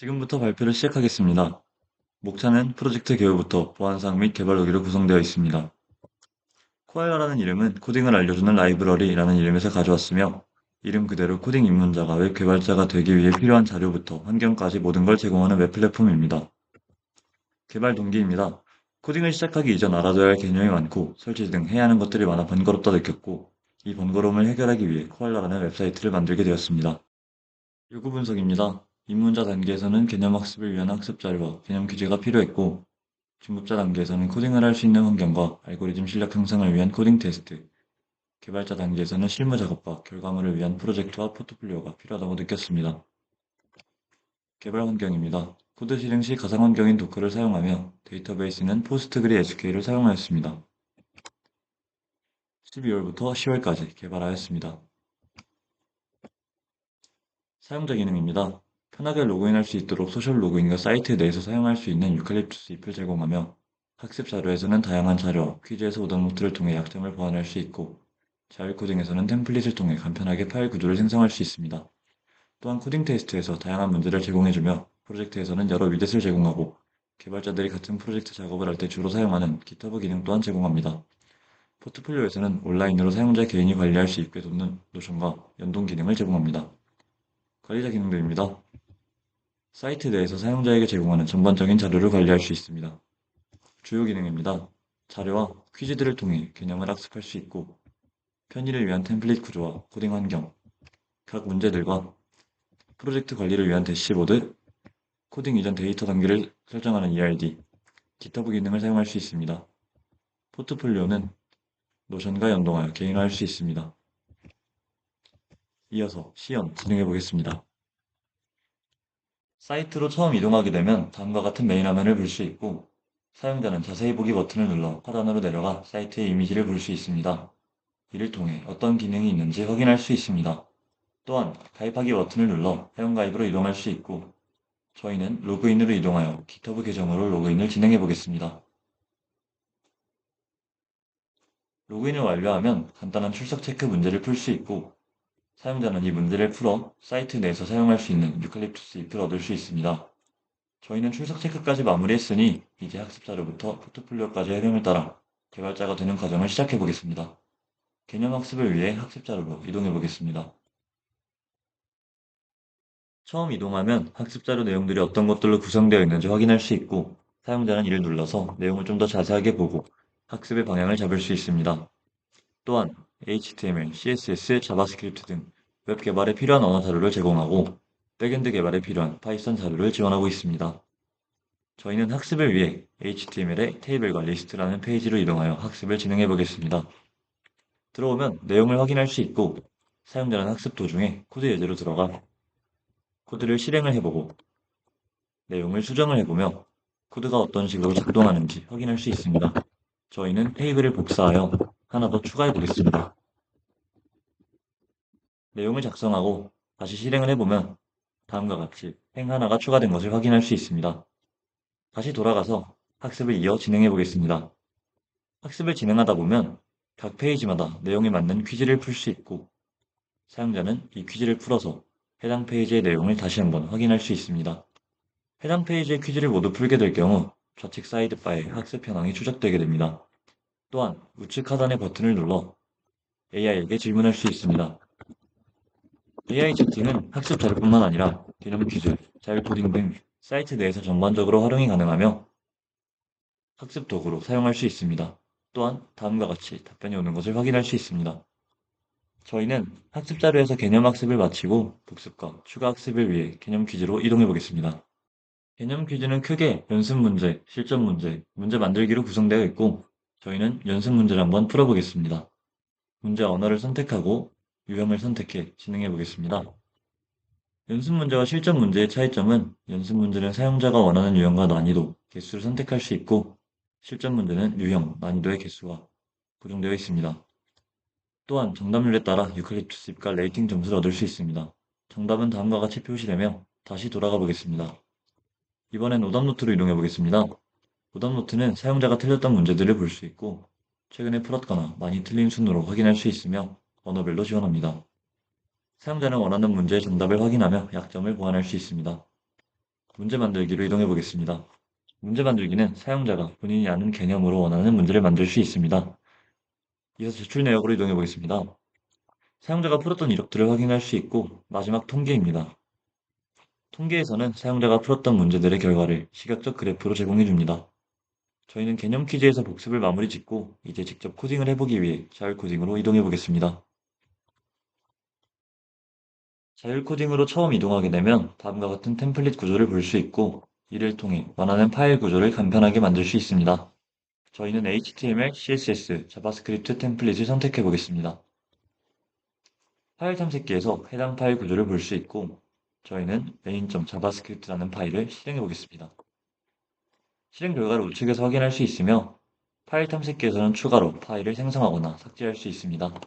지금부터 발표를 시작하겠습니다. 목차는 프로젝트 개요부터 보안사항 및 개발 로기로 구성되어 있습니다. 코알라라는 이름은 코딩을 알려주는 라이브러리라는 이름에서 가져왔으며, 이름 그대로 코딩 입문자가 웹 개발자가 되기 위해 필요한 자료부터 환경까지 모든 걸 제공하는 웹 플랫폼입니다. 개발 동기입니다. 코딩을 시작하기 이전 알아둬야 할 개념이 많고 설치 등 해야 하는 것들이 많아 번거롭다 느꼈고, 이 번거로움을 해결하기 위해 코알라라는 웹사이트를 만들게 되었습니다. 요구 분석입니다. 입문자 단계에서는 개념 학습을 위한 학습 자료와 개념 규제가 필요했고, 중급자 단계에서는 코딩을 할 수 있는 환경과 알고리즘 실력 향상을 위한 코딩 테스트, 개발자 단계에서는 실무 작업과 결과물을 위한 프로젝트와 포트폴리오가 필요하다고 느꼈습니다. 개발 환경입니다. 코드 실행 시 가상 환경인 도커를 사용하며 데이터베이스는 포스트그리SQL을 사용하였습니다. 12월부터 10월까지 개발하였습니다. 사용자 기능입니다. 편하게 로그인할 수 있도록 소셜 로그인과 사이트 내에서 사용할 수 있는 유칼립투스 잎을 제공하며, 학습 자료에서는 다양한 자료와 퀴즈에서 오던 노트를 통해 약점을 보완할 수 있고, 자율 코딩에서는 템플릿을 통해 간편하게 파일 구조를 생성할 수 있습니다. 또한 코딩 테스트에서 다양한 문제를 제공해주며, 프로젝트에서는 여러 위젯을 제공하고, 개발자들이 같은 프로젝트 작업을 할 때 주로 사용하는 GitHub 기능 또한 제공합니다. 포트폴리오에서는 온라인으로 사용자 개인이 관리할 수 있게 돕는 노션과 연동 기능을 제공합니다. 관리자 기능들입니다. 사이트 내에서 사용자에게 제공하는 전반적인 자료를 관리할 수 있습니다. 주요 기능입니다. 자료와 퀴즈들을 통해 개념을 학습할 수 있고, 편의를 위한 템플릿 구조와 코딩 환경, 각 문제들과 프로젝트 관리를 위한 대시보드, 코딩 이전 데이터 단계를 설정하는 ERD, GitHub 기능을 사용할 수 있습니다. 포트폴리오는 노션과 연동하여 개인화할 수 있습니다. 이어서 시연 진행해 보겠습니다. 사이트로 처음 이동하게 되면 다음과 같은 메인 화면을 볼 수 있고, 사용자는 자세히 보기 버튼을 눌러 하단으로 내려가 사이트의 이미지를 볼 수 있습니다. 이를 통해 어떤 기능이 있는지 확인할 수 있습니다. 또한 가입하기 버튼을 눌러 회원가입으로 이동할 수 있고, 저희는 로그인으로 이동하여 GitHub 계정으로 로그인을 진행해 보겠습니다. 로그인을 완료하면 간단한 출석 체크 문제를 풀 수 있고, 사용자는 이 문제를 풀어 사이트 내에서 사용할 수 있는 유칼립투스 잎을 얻을 수 있습니다. 저희는 출석 체크까지 마무리했으니 이제 학습 자료부터 포트폴리오까지의 흐름을 따라 개발자가 되는 과정을 시작해 보겠습니다. 개념 학습을 위해 학습 자료로 이동해 보겠습니다. 처음 이동하면 학습 자료 내용들이 어떤 것들로 구성되어 있는지 확인할 수 있고, 사용자는 이를 눌러서 내용을 좀 더 자세하게 보고 학습의 방향을 잡을 수 있습니다. 또한 HTML, CSS, 자바스크립트 등 웹 개발에 필요한 언어 자료를 제공하고, 백엔드 개발에 필요한 파이썬 자료를 지원하고 있습니다. 저희는 학습을 위해 HTML의 테이블과 리스트라는 페이지로 이동하여 학습을 진행해 보겠습니다. 들어오면 내용을 확인할 수 있고, 사용자는 학습 도중에 코드 예제로 들어가 코드를 실행을 해보고 내용을 수정을 해보며 코드가 어떤 식으로 작동하는지 확인할 수 있습니다. 저희는 테이블을 복사하여 하나 더 추가해 보겠습니다. 내용을 작성하고 다시 실행을 해보면 다음과 같이 행 하나가 추가된 것을 확인할 수 있습니다. 다시 돌아가서 학습을 이어 진행해 보겠습니다. 학습을 진행하다 보면 각 페이지마다 내용에 맞는 퀴즈를 풀 수 있고, 사용자는 이 퀴즈를 풀어서 해당 페이지의 내용을 다시 한번 확인할 수 있습니다. 해당 페이지의 퀴즈를 모두 풀게 될 경우 좌측 사이드바에 학습 현황이 추적되게 됩니다. 또한 우측 하단의 버튼을 눌러 AI에게 질문할 수 있습니다. AI 채팅은 학습 자료뿐만 아니라 개념 퀴즈, 자율 코딩 등 사이트 내에서 전반적으로 활용이 가능하며 학습 도구로 사용할 수 있습니다. 또한 다음과 같이 답변이 오는 것을 확인할 수 있습니다. 저희는 학습 자료에서 개념 학습을 마치고 복습과 추가 학습을 위해 개념 퀴즈로 이동해 보겠습니다. 개념 퀴즈는 크게 연습 문제, 실전 문제, 문제 만들기로 구성되어 있고, 저희는 연습 문제를 한번 풀어보겠습니다. 문제 언어를 선택하고 유형을 선택해 진행해 보겠습니다. 연습 문제와 실전 문제의 차이점은, 연습 문제는 사용자가 원하는 유형과 난이도, 개수를 선택할 수 있고, 실전 문제는 유형, 난이도의 개수가 고정되어 있습니다. 또한 정답률에 따라 유칼립투스 잎과 레이팅 점수를 얻을 수 있습니다. 정답은 다음과 같이 표시되며 다시 돌아가 보겠습니다. 이번엔 오답노트로 이동해 보겠습니다. 오답노트는 사용자가 틀렸던 문제들을 볼 수 있고, 최근에 풀었거나 많이 틀린 순으로 확인할 수 있으며 언어별로 지원합니다. 사용자는 원하는 문제의 정답을 확인하며 약점을 보완할 수 있습니다. 문제 만들기로 이동해 보겠습니다. 문제 만들기는 사용자가 본인이 아는 개념으로 원하는 문제를 만들 수 있습니다. 이어서 제출 내역으로 이동해 보겠습니다. 사용자가 풀었던 이력들을 확인할 수 있고 마지막 통계입니다. 통계에서는 사용자가 풀었던 문제들의 결과를 시각적 그래프로 제공해 줍니다. 저희는 개념 퀴즈에서 복습을 마무리 짓고 이제 직접 코딩을 해보기 위해 자율 코딩으로 이동해 보겠습니다. 자율 코딩으로 처음 이동하게 되면 다음과 같은 템플릿 구조를 볼 수 있고 이를 통해 원하는 파일 구조를 간편하게 만들 수 있습니다. 저희는 HTML, CSS, 자바스크립트 템플릿을 선택해 보겠습니다. 파일 탐색기에서 해당 파일 구조를 볼 수 있고 저희는 main.javascript라는 파일을 실행해 보겠습니다. 실행 결과를 우측에서 확인할 수 있으며 파일 탐색기에서는 추가로 파일을 생성하거나 삭제할 수 있습니다.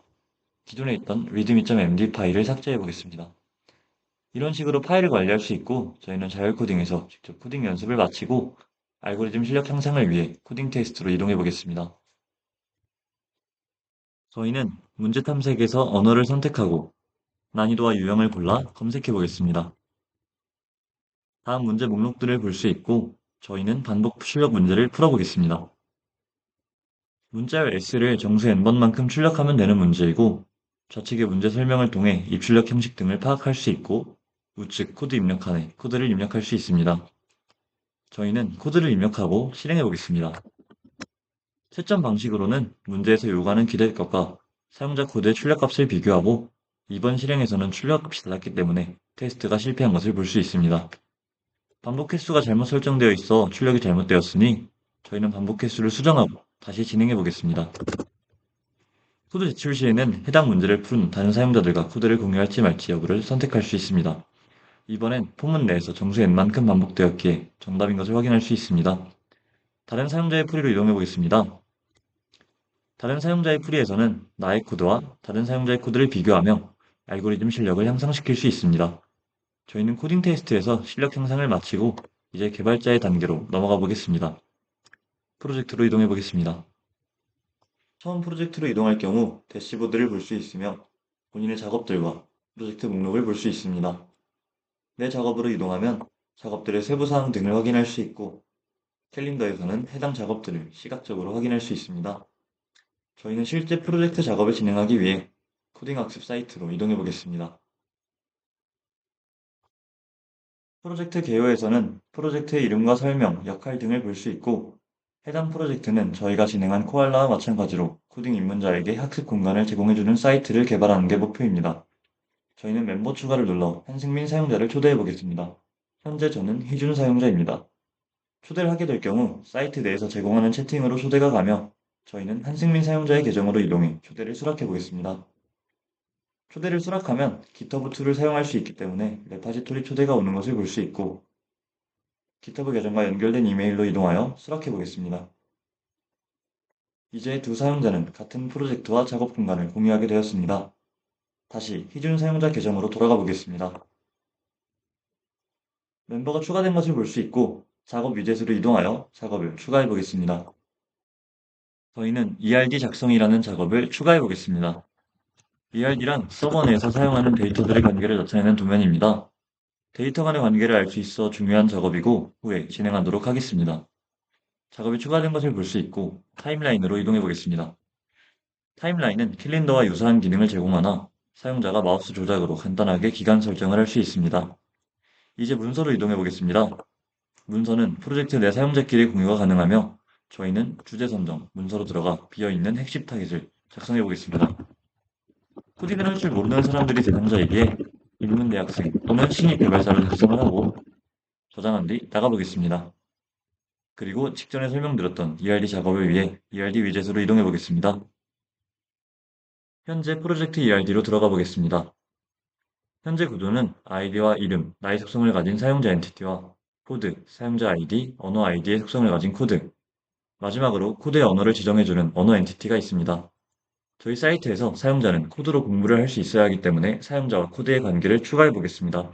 기존에 있던 readme.md 파일을 삭제해 보겠습니다. 이런 식으로 파일을 관리할 수 있고 저희는 자율 코딩에서 직접 코딩 연습을 마치고 알고리즘 실력 향상을 위해 코딩 테스트로 이동해 보겠습니다. 저희는 문제 탐색에서 언어를 선택하고 난이도와 유형을 골라 검색해 보겠습니다. 다음 문제 목록들을 볼 수 있고 저희는 반복 출력 문제를 풀어보겠습니다. 문자열 S를 정수 n번만큼 출력하면 되는 문제이고 좌측의 문제 설명을 통해 입출력 형식 등을 파악할 수 있고 우측 코드 입력칸에 코드를 입력할 수 있습니다. 저희는 코드를 입력하고 실행해 보겠습니다. 채점 방식으로는 문제에서 요구하는 기대값과 사용자 코드의 출력값을 비교하고 이번 실행에서는 출력값이 달랐기 때문에 테스트가 실패한 것을 볼 수 있습니다. 반복 횟수가 잘못 설정되어 있어 출력이 잘못되었으니 저희는 반복 횟수를 수정하고 다시 진행해 보겠습니다. 코드 제출 시에는 해당 문제를 푼 다른 사용자들과 코드를 공유할지 말지 여부를 선택할 수 있습니다. 이번엔 포문 내에서 정수 n만큼 반복되었기에 정답인 것을 확인할 수 있습니다. 다른 사용자의 풀이로 이동해 보겠습니다. 다른 사용자의 풀이에서는 나의 코드와 다른 사용자의 코드를 비교하며 알고리즘 실력을 향상시킬 수 있습니다. 저희는 코딩 테스트에서 실력 향상을 마치고 이제 개발자의 단계로 넘어가 보겠습니다. 프로젝트로 이동해 보겠습니다. 처음 프로젝트로 이동할 경우 대시보드를 볼 수 있으며 본인의 작업들과 프로젝트 목록을 볼 수 있습니다. 내 작업으로 이동하면 작업들의 세부 사항 등을 확인할 수 있고 캘린더에서는 해당 작업들을 시각적으로 확인할 수 있습니다. 저희는 실제 프로젝트 작업을 진행하기 위해 코딩 학습 사이트로 이동해 보겠습니다. 프로젝트 개요에서는 프로젝트의 이름과 설명, 역할 등을 볼 수 있고 해당 프로젝트는 저희가 진행한 코알라와 마찬가지로 코딩 입문자에게 학습 공간을 제공해주는 사이트를 개발하는 게 목표입니다. 저희는 멤버 추가를 눌러 한승민 사용자를 초대해 보겠습니다. 현재 저는 희준 사용자입니다. 초대를 하게 될 경우 사이트 내에서 제공하는 채팅으로 초대가 가며 저희는 한승민 사용자의 계정으로 이동해 초대를 수락해 보겠습니다. 초대를 수락하면 GitHub 툴을 사용할 수 있기 때문에 레파지토리 초대가 오는 것을 볼 수 있고 GitHub 계정과 연결된 이메일로 이동하여 수락해 보겠습니다. 이제 두 사용자는 같은 프로젝트와 작업 공간을 공유하게 되었습니다. 다시 희준 사용자 계정으로 돌아가 보겠습니다. 멤버가 추가된 것을 볼 수 있고 작업 위젯으로 이동하여 작업을 추가해 보겠습니다. 저희는 ERD 작성이라는 작업을 추가해 보겠습니다. ERD란 서버 내에서 사용하는 데이터들의 관계를 나타내는 도면입니다. 데이터 간의 관계를 알 수 있어 중요한 작업이고 후에 진행하도록 하겠습니다. 작업이 추가된 것을 볼 수 있고 타임라인으로 이동해 보겠습니다. 타임라인은 캘린더와 유사한 기능을 제공하나 사용자가 마우스 조작으로 간단하게 기간 설정을 할 수 있습니다. 이제 문서로 이동해 보겠습니다. 문서는 프로젝트 내 사용자끼리 공유가 가능하며 저희는 주제 선정, 문서로 들어가 비어있는 핵심 타깃을 작성해 보겠습니다. 코딩을 할 줄 모르는 사람들이 대상자이기에 입문 대학생 또는 신입 개발자로 작성을 하고 저장한 뒤 나가보겠습니다. 그리고 직전에 설명드렸던 ERD 작업을 위해 ERD 위젯으로 이동해 보겠습니다. 현재 프로젝트 ERD로 들어가 보겠습니다. 현재 구조는 아이디와 이름, 나이 속성을 가진 사용자 엔티티와 코드, 사용자 아이디, 언어 아이디의 속성을 가진 코드, 마지막으로 코드의 언어를 지정해주는 언어 엔티티가 있습니다. 저희 사이트에서 사용자는 코드로 공부를 할 수 있어야 하기 때문에 사용자와 코드의 관계를 추가해 보겠습니다.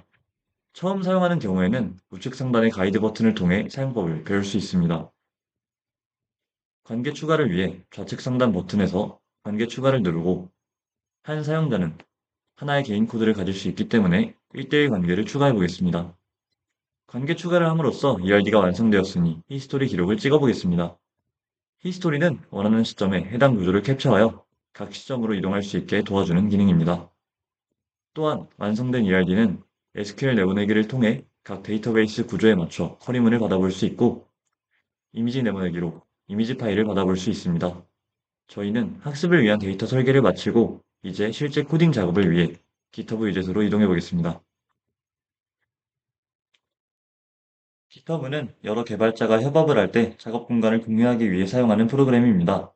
처음 사용하는 경우에는 우측 상단의 가이드 버튼을 통해 사용법을 배울 수 있습니다. 관계 추가를 위해 좌측 상단 버튼에서 관계 추가를 누르고 한 사용자는 하나의 개인 코드를 가질 수 있기 때문에 1대1 관계를 추가해 보겠습니다. 관계 추가를 함으로써 ERD가 완성되었으니 히스토리 기록을 찍어보겠습니다. 히스토리는 원하는 시점에 해당 구조를 캡처하여 각 시점으로 이동할 수 있게 도와주는 기능입니다. 또한 완성된 ERD는 SQL 내보내기를 통해 각 데이터베이스 구조에 맞춰 쿼리문을 받아볼 수 있고 이미지 내보내기로 이미지 파일을 받아볼 수 있습니다. 저희는 학습을 위한 데이터 설계를 마치고 이제 실제 코딩 작업을 위해 GitHub 위젯으로 이동해 보겠습니다. GitHub는 여러 개발자가 협업을 할 때 작업 공간을 공유하기 위해 사용하는 프로그램입니다.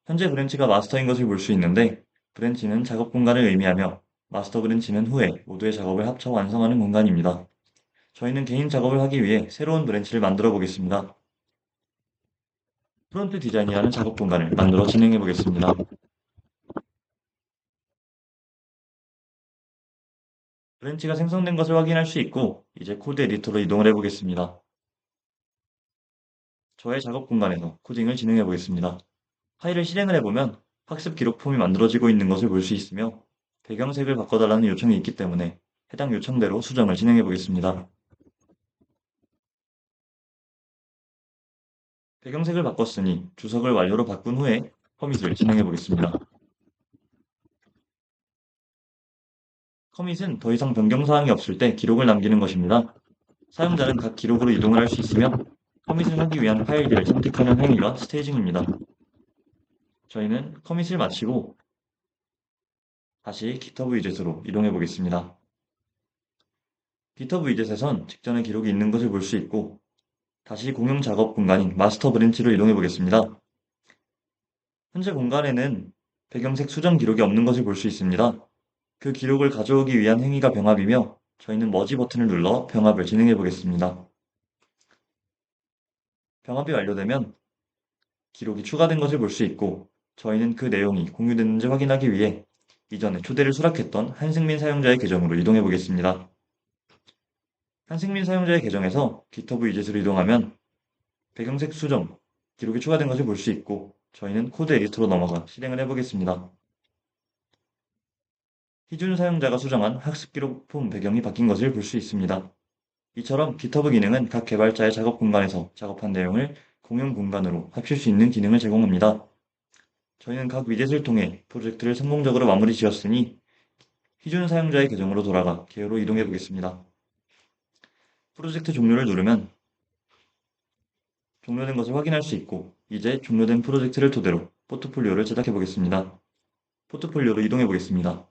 현재 브랜치가 마스터인 것을 볼 수 있는데 브랜치는 작업 공간을 의미하며 마스터 브랜치는 후에 모두의 작업을 합쳐 완성하는 공간입니다. 저희는 개인 작업을 하기 위해 새로운 브랜치를 만들어 보겠습니다. 프론트 디자인이라는 작업 공간을 만들어 진행해 보겠습니다. 브랜치가 생성된 것을 확인할 수 있고 이제 코드 에디터로 이동을 해보겠습니다. 저의 작업 공간에서 코딩을 진행해 보겠습니다. 파일을 실행을 해보면 학습 기록 폼이 만들어지고 있는 것을 볼 수 있으며 배경색을 바꿔달라는 요청이 있기 때문에 해당 요청대로 수정을 진행해 보겠습니다. 배경색을 바꿨으니 주석을 완료로 바꾼 후에 커밋을 진행해 보겠습니다. 커밋은 더 이상 변경 사항이 없을 때 기록을 남기는 것입니다. 사용자는 각 기록으로 이동을 할 수 있으며 커밋을 하기 위한 파일들을 선택하는 행위가 스테이징입니다. 저희는 커밋을 마치고 다시 GitHub 위젯으로 이동해 보겠습니다. GitHub 위젯에선 직전의 기록이 있는 것을 볼 수 있고 다시 공용 작업 공간인 마스터 브랜치로 이동해 보겠습니다. 현재 공간에는 배경색 수정 기록이 없는 것을 볼 수 있습니다. 그 기록을 가져오기 위한 행위가 병합이며 저희는 머지 버튼을 눌러 병합을 진행해 보겠습니다. 병합이 완료되면 기록이 추가된 것을 볼 수 있고 저희는 그 내용이 공유됐는지 확인하기 위해 이전에 초대를 수락했던 한승민 사용자의 계정으로 이동해 보겠습니다. 한승민 사용자의 계정에서 GitHub 위젯으로 이동하면 배경색 수정, 기록이 추가된 것을 볼 수 있고 저희는 코드 에디터로 넘어가 실행을 해보겠습니다. 희준 사용자가 수정한 학습 기록 폼 배경이 바뀐 것을 볼 수 있습니다. 이처럼 GitHub 기능은 각 개발자의 작업 공간에서 작업한 내용을 공용 공간으로 합칠 수 있는 기능을 제공합니다. 저희는 각 위젯을 통해 프로젝트를 성공적으로 마무리 지었으니 희준 사용자의 계정으로 돌아가 개요로 이동해 보겠습니다. 프로젝트 종료를 누르면 종료된 것을 확인할 수 있고 이제 종료된 프로젝트를 토대로 포트폴리오를 제작해 보겠습니다. 포트폴리오로 이동해 보겠습니다.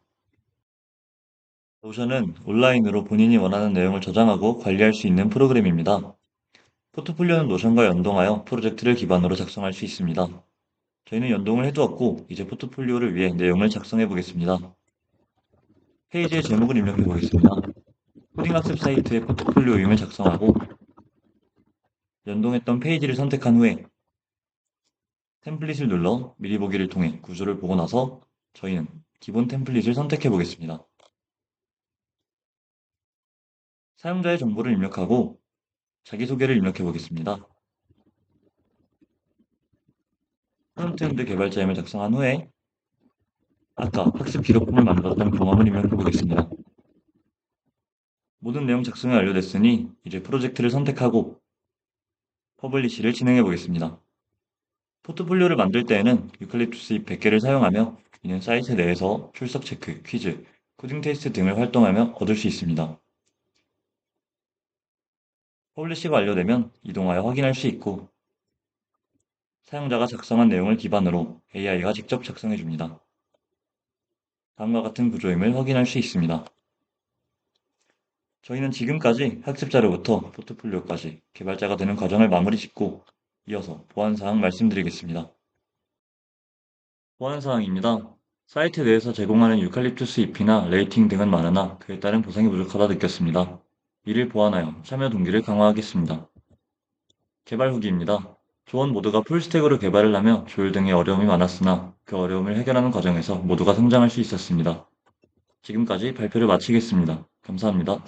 노션은 온라인으로 본인이 원하는 내용을 저장하고 관리할 수 있는 프로그램입니다. 포트폴리오는 노션과 연동하여 프로젝트를 기반으로 작성할 수 있습니다. 저희는 연동을 해두었고 이제 포트폴리오를 위해 내용을 작성해 보겠습니다. 페이지의 제목을 입력해 보겠습니다. 코딩 학습 사이트의 포트폴리오임을 작성하고 연동했던 페이지를 선택한 후에 템플릿을 눌러 미리 보기를 통해 구조를 보고 나서 저희는 기본 템플릿을 선택해 보겠습니다. 사용자의 정보를 입력하고 자기소개를 입력해 보겠습니다. 프론트엔드 개발자임을 작성한 후에 아까 학습 기록품을 만들었던 경험을 입력해 보겠습니다. 모든 내용 작성이 완료됐으니 이제 프로젝트를 선택하고 퍼블리시를 진행해 보겠습니다. 포트폴리오를 만들 때에는 유칼립투스 잎 100개를 사용하며 이는 사이트 내에서 출석 체크, 퀴즈, 코딩 테스트 등을 활동하며 얻을 수 있습니다. 퍼블리시가 완료되면 이동하여 확인할 수 있고 사용자가 작성한 내용을 기반으로 AI가 직접 작성해 줍니다. 다음과 같은 구조임을 확인할 수 있습니다. 저희는 지금까지 학습 자료부터 포트폴리오까지 개발자가 되는 과정을 마무리 짓고 이어서 보안사항 말씀드리겠습니다. 보안사항입니다. 사이트 내에서 제공하는 유칼립투스 잎이나 레이팅 등은 많으나 그에 따른 보상이 부족하다 느꼈습니다. 이를 보완하여 참여 동기를 강화하겠습니다. 개발 후기입니다. 조원 모두가 풀스택으로 개발을 하며 조율 등의 어려움이 많았으나 그 어려움을 해결하는 과정에서 모두가 성장할 수 있었습니다. 지금까지 발표를 마치겠습니다. 감사합니다.